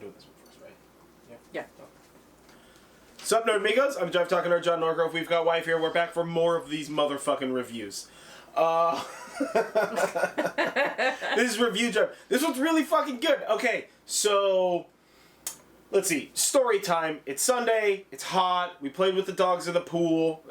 doing this one first, right? Yeah. Sup, Nerdmigos? I'm Jive talking to John Norgrove. We've got Wife here. We're back for more of these motherfucking reviews. This is review Jive. This one's really fucking good. Okay, so let's see. Story time. It's Sunday. It's hot. We played with the dogs in the pool.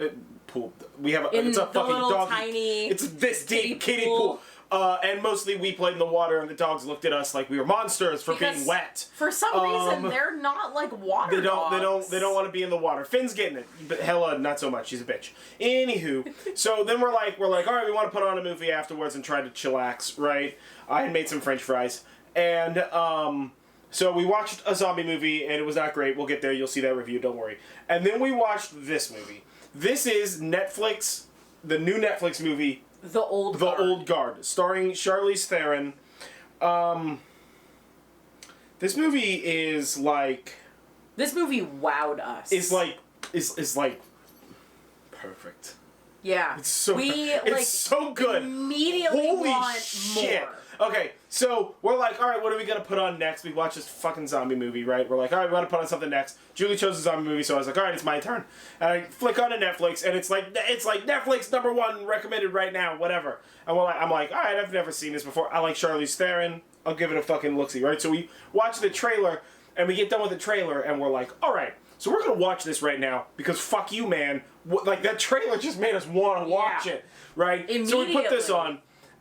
We have it's a fucking doggy. Tiny it's this deep kiddie pool. And mostly we played in the water, and the dogs looked at us like we were monsters for being wet. For some reason, they're not like water dogs. They don't want to be in the water. Finn's getting it, but Hella not so much. She's a bitch. Anywho, so then we're like, all right, we want to put on a movie afterwards and try to chillax, right? I had made some French fries, and so we watched a zombie movie, and it was not great. We'll get there. You'll see that review. Don't worry. And then we watched this movie. This is Netflix, the new Netflix movie. The Old Guard, starring Charlize Theron. This movie is like... This movie wowed us. It's like perfect. Yeah. It's so it's so good. Immediately Holy want shit. more. Okay, so we're like, all right, what are we gonna put on next? We watch this fucking zombie movie, right? We're like, all right, we want to put on something next. Julie chose a zombie movie, so I was like, all right, it's my turn. And I flick on to Netflix, and it's like Netflix #1 recommended right now, whatever. And I'm like, all right, I've never seen this before. I like Charlize Theron. I'll give it a fucking look-see, right? So we watch the trailer, and we get done with the trailer, and we're like, all right, so we're gonna watch this right now because fuck you, man. Like that trailer just made us want to watch it, right? So we put this on,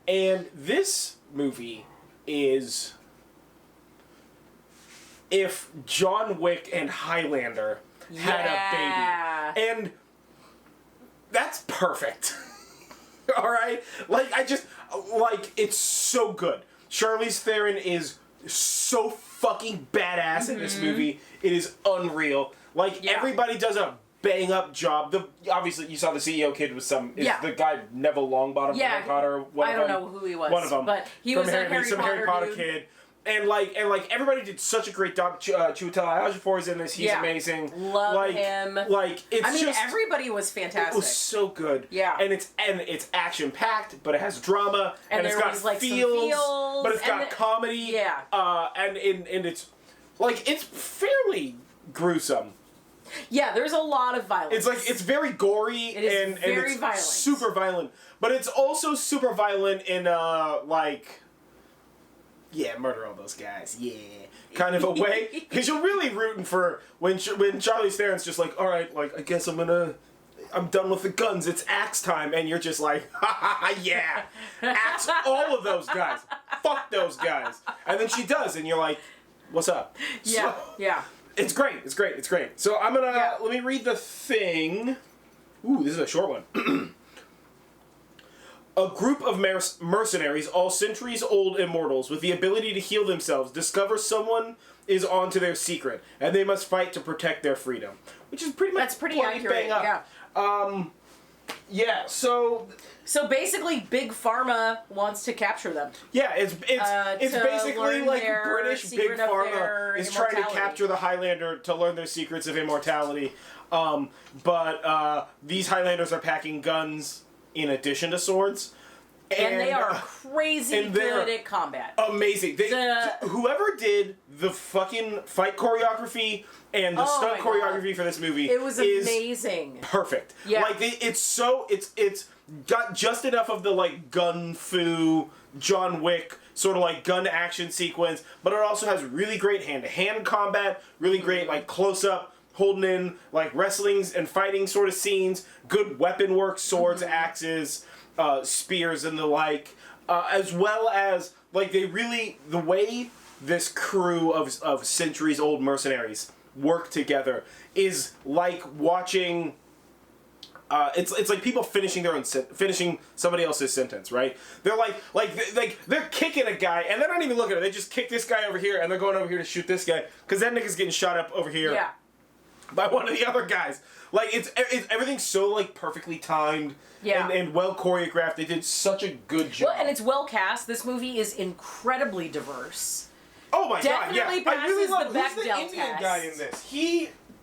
and this movie is if John Wick and Highlander had a baby. And that's perfect. Alright? It's so good. Charlize Theron is so fucking badass in this movie. It is unreal. Everybody does a bang up job. Obviously, you saw the CEO kid with some. The guy Neville Longbottom, Harry Potter. I don't know who he was. One of them, but he was a Harry Potter kid. And everybody did such a great job. Chiwetel Ejiofor is in this. He's amazing. Love him. Everybody was fantastic. It was so good. Yeah. And it's action packed, but it has drama and it's got feels, but it's got comedy. Yeah. And it's it's fairly gruesome. Yeah, there's a lot of violence. It's very gory and it's violent. Super violent. But it's also super violent in murder all those guys, kind of a way. Because you're really rooting for when Charlize Theron's just like, all right, I guess I'm done with the guns. It's axe time, and you're just like, yeah, axe all of those guys. Fuck those guys. And then she does, and you're like, what's up? Yeah, yeah. It's great. It's great. It's great. So I'm gonna let me read the thing. Ooh, this is a short one. A group of mercenaries, all centuries-old immortals, with the ability to heal themselves, discover someone is onto their secret, and they must fight to protect their freedom. Which is pretty much that's pretty accurate. Yeah. So basically, Big Pharma wants to capture them. Yeah, it's basically like British Big Pharma is trying to capture the Highlander to learn their secrets of immortality. But these Highlanders are packing guns in addition to swords. And they are crazy good at combat. Amazing. Whoever did the fucking fight choreography and the stunt choreography for this movie is amazing. Perfect. Yeah. It's got just enough of the gun fu John Wick sort of gun action sequence, but it also has really great hand-to-hand combat, really great close up holding in wrestlings and fighting sort of scenes, good weapon work, swords, axes, spears and the as well as the way this crew of centuries old mercenaries work together is like watching. It's like people finishing somebody else's sentence, right? They're they're kicking a guy and they're not even looking at it. They just kick this guy over here and they're going over here to shoot this guy because that nigga's getting shot up over here. Yeah. By one of the other guys. It's everything's so perfectly timed and well choreographed. They did such a good job. Well, and it's well cast. This movie is incredibly diverse. Oh my god, yeah. I really love who's the Indian test. guy in this?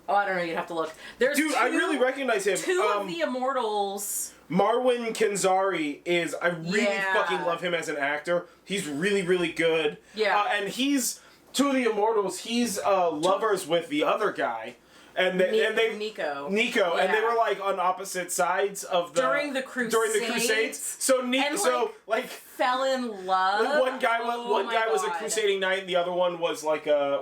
Oh, I don't know. You'd have to look. There's I really recognize him. Two of the immortals. Marwan Kenzari I really fucking love him as an actor. He's really, really good. Yeah. And he's two of the immortals, he's lovers with the other guy. And they Nico, yeah. And they were like on opposite sides of the during the Crusades. So fell in love. One guy was a crusading knight, and the other one was like a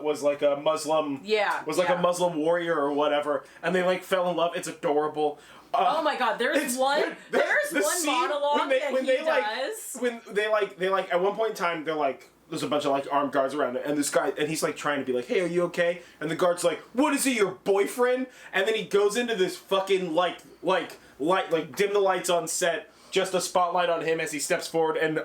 Muslim. Yeah. Was like a Muslim warrior or whatever, and they like fell in love. It's adorable. Oh my God! There's one monologue that he does. When they at one point in time they're like. There's a bunch of like armed guards around it, and this guy, and he's like trying to be like, "Hey, are you okay?" And the guard's like, "What is he, your boyfriend?" And then he goes into this fucking like dim the lights on set, just a spotlight on him as he steps forward and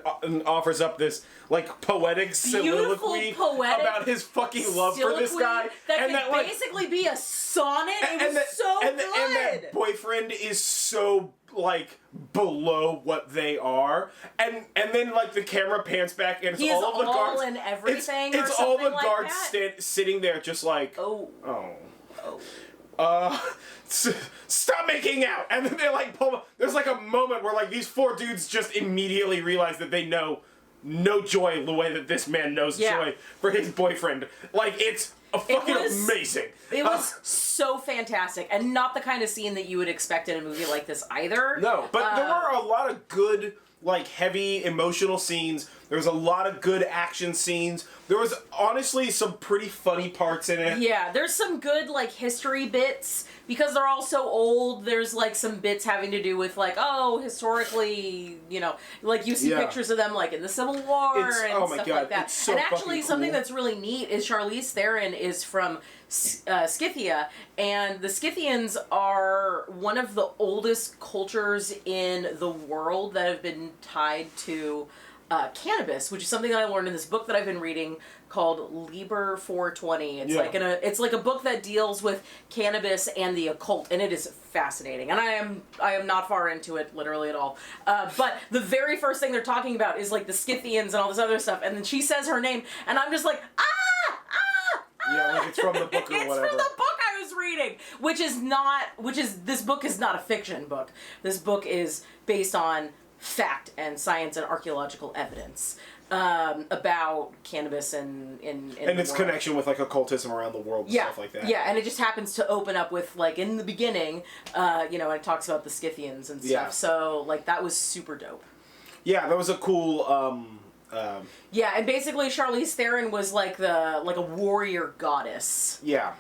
offers up this like poetic soliloquy about his fucking love for this guy, that could basically be a sonnet. It was so good. And that boyfriend is so like below what they are, and then like the camera pans back and it's all of the guards and everything. It's all the guards sitting there just like stop making out, and then they like pull. There's like a moment where like these four dudes just immediately realize that they know no joy the way that this man knows joy for his boyfriend. Like it's fucking amazing. It was so fantastic, and not the kind of scene that you would expect in a movie like this either. No, but there were a lot of good, like, heavy emotional scenes. There was a lot of good action scenes. There was, honestly, some pretty funny parts in it. Yeah, there's some good, like, history bits. Because they're all so old, there's, like, some bits having to do with, like, oh, historically, you know, like, you see pictures of them, like, in the Civil War and stuff like that. It's so and actually, cool. Something that's really neat is Charlize Theron is from Scythia, and the Scythians are one of the oldest cultures in the world that have been tied to cannabis, which is something that I learned in this book that I've been reading called Liber 420. It's it's like a book that deals with cannabis and the occult, and it is fascinating. And I am not far into it literally at all. But the very first thing they're talking about is like the Scythians and all this other stuff, and then she says her name, and I'm just like yeah, like it's from the book or whatever. It's from the book I was reading, this book is not a fiction book. This book is based on fact and science and archaeological evidence about cannabis and its connection with like occultism around the world and stuff like that. Yeah, and it just happens to open up with like in the beginning, you know, and it talks about the Scythians and stuff. Yeah. So like that was super dope. Yeah, that was a cool. Yeah, and basically Charlize Theron was like a warrior goddess. Yeah.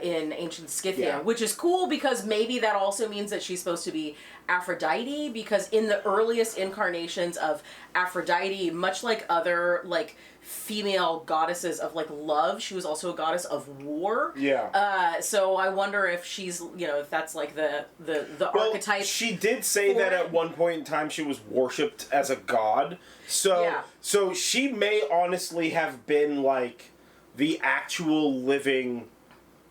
In ancient Scythia, which is cool because maybe that also means that she's supposed to be Aphrodite, because in the earliest incarnations of Aphrodite, much like other like female goddesses of like love, she was also a goddess of war. Yeah. So I wonder if she's, you know, if that's like the archetype. She did say that at one point in time she was worshipped as a god. So she may honestly have been like the actual living.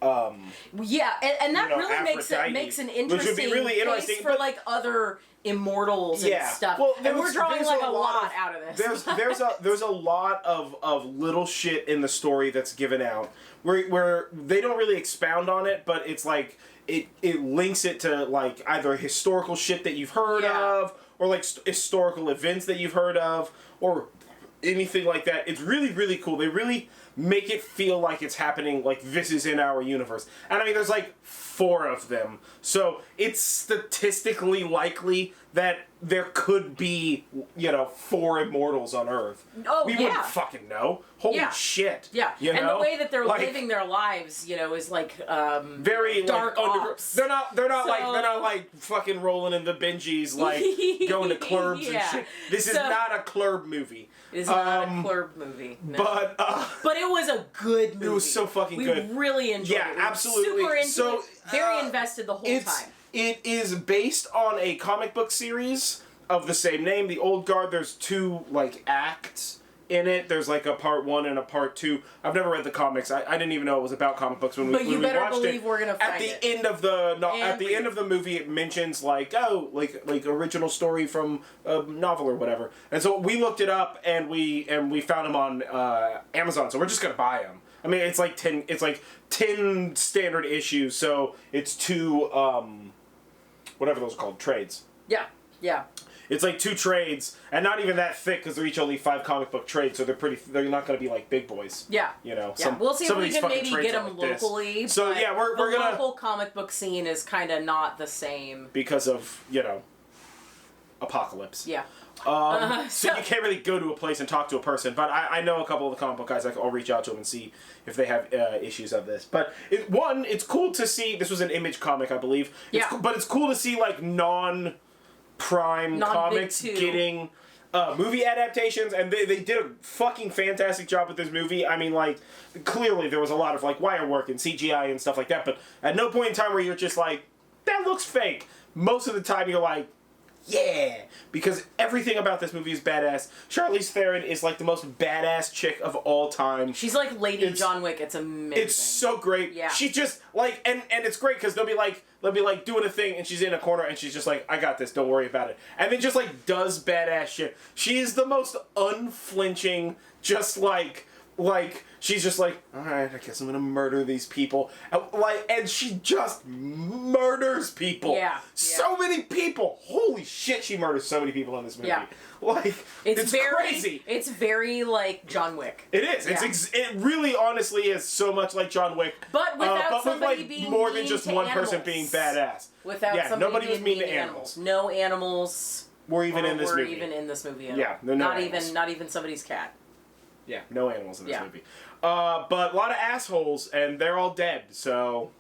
Yeah, and that really makes an interesting case for like other immortals and stuff. Well, and we're drawing like a lot out of this. There's a lot of little shit in the story that's given out where they don't really expound on it, but it's like it links it to like either historical shit that you've heard of, or like historical events that you've heard of, or anything like that. It's really, really cool. They really make it feel like it's happening, like this is in our universe. And I mean, there's like 4 of them. So it's statistically likely that there could be, you know, 4 immortals on Earth. Oh, we wouldn't fucking know. Holy shit. Yeah, you and know? the way that they're living their lives, you know, is like very dark like ops. They're not like fucking rolling in the Benjis, like going to clurbs and shit. This is not a club movie. It is not a club movie. No. But it was a good movie. It was so fucking good. We really enjoyed it. Yeah, absolutely. Super into it, very invested the whole time. It is based on a comic book series of the same name, The Old Guard. There's 2 like acts in it. There's like a part 1 and a part 2. I've never read the comics. I didn't even know it was about comic books when we watched it. But you better believe we're gonna find it. At the end of the movie, it mentions like like original story from a novel or whatever. And so we looked it up and we found them on Amazon. So we're just gonna buy them. I mean, it's like 10 standard issues. So it's 2 whatever those are called, trades. Yeah. it's like 2 trades, and not even that thick because they're each only 5 comic book trades, so they're not going to be like big boys. Yeah. You know. Yeah. We'll see if we can maybe get them like locally. So yeah, we're the gonna local comic book scene is kind of not the same because of apocalypse. Yeah. So you can't really go to a place and talk to a person, but I know a couple of the comic book guys. I'll reach out to them and see if they have issues of this. But it's cool to see. This was an Image comic, I believe. But it's cool to see like non-prime comics getting movie adaptations, and they did a fucking fantastic job with this movie. I mean, like, clearly there was a lot of like wire work and CGI and stuff like that, but at no point in time where you're just like, that looks fake. Most of the time you're like, yeah, because everything about this movie is badass. Charlize Theron is like the most badass chick of all time. She's like Lady John Wick. It's amazing. It's so great. Yeah. She just like and it's great because they'll be like doing a thing and she's in a corner and she's just like, I got this, don't worry about it. And then just like does badass shit. She is the most unflinching, just like she's just like, all right, I guess I'm gonna murder these people, and she just murders people. Yeah. So many people. Holy shit, she murders so many people in this movie. Yeah. Like it's very crazy. It's very like John Wick. It is. Yeah. It really, honestly, is so much like John Wick. But without somebody with, being more mean than just to one animals. person being badass. Without somebody nobody being was mean to to animals. No animals. Were even in this movie. Even in this movie. Yeah, no not animals. not even somebody's cat. Yeah, no animals in this movie. But a lot of assholes, and they're all dead. So.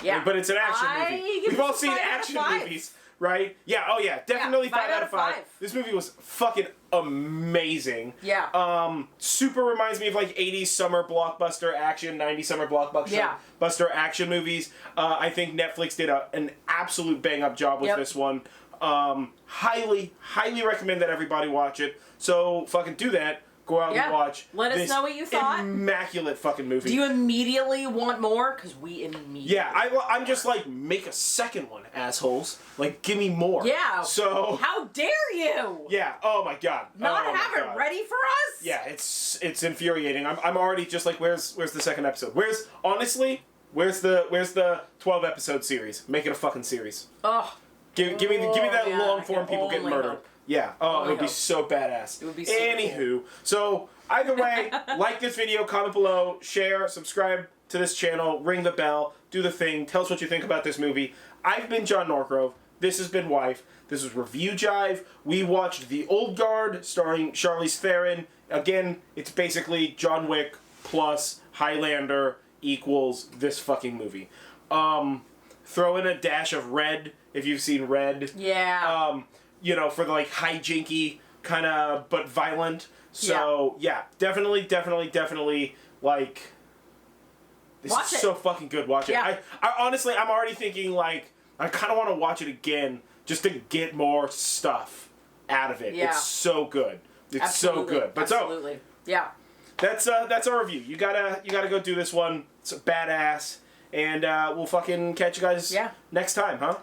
Yeah. But it's an action movie. We've all seen 5 out of action 5. movies. Right? Yeah, oh yeah, definitely 5 out of 5. 5. This movie was fucking amazing. Yeah. Super reminds me of like 80s summer blockbuster action, 90s summer blockbuster action movies. I think Netflix did an absolute bang up job with this one. Highly recommend that everybody watch it. So fucking do that. Go out and watch. Let us know what you thought. Immaculate fucking movie. Do you immediately want more? Because we immediately. Yeah, I'm just like, make a second one, assholes. Like, give me more. Yeah. So. How dare you? Yeah. Oh my god. Not have it ready for us. Yeah, it's infuriating. I'm already just like, where's the second episode? Where's the 12 episode series? Make it a fucking series. Oh. Give me that long form people get murdered. Hope. Yeah. Oh, it would be so badass. It would be so Anywho, cool. So either way, like this video, comment below, share, subscribe to this channel, ring the bell, do the thing, tell us what you think about this movie. I've been John Norgrove. This has been Wife. This was Review Jive. We watched The Old Guard, starring Charlize Theron. Again, it's basically John Wick plus Highlander equals this fucking movie. Throw in a dash of Red if you've seen Red. Yeah. For the like hijinky kind of but violent. So yeah, definitely like this watch is so fucking good. Watch it. I honestly, I'm already thinking like I kind of want to watch it again just to get more stuff out of it. Yeah. It's so good. It's so good. But absolutely. Yeah. That's our review. You gotta go do this one. It's badass. And we'll fucking catch you guys next time, huh?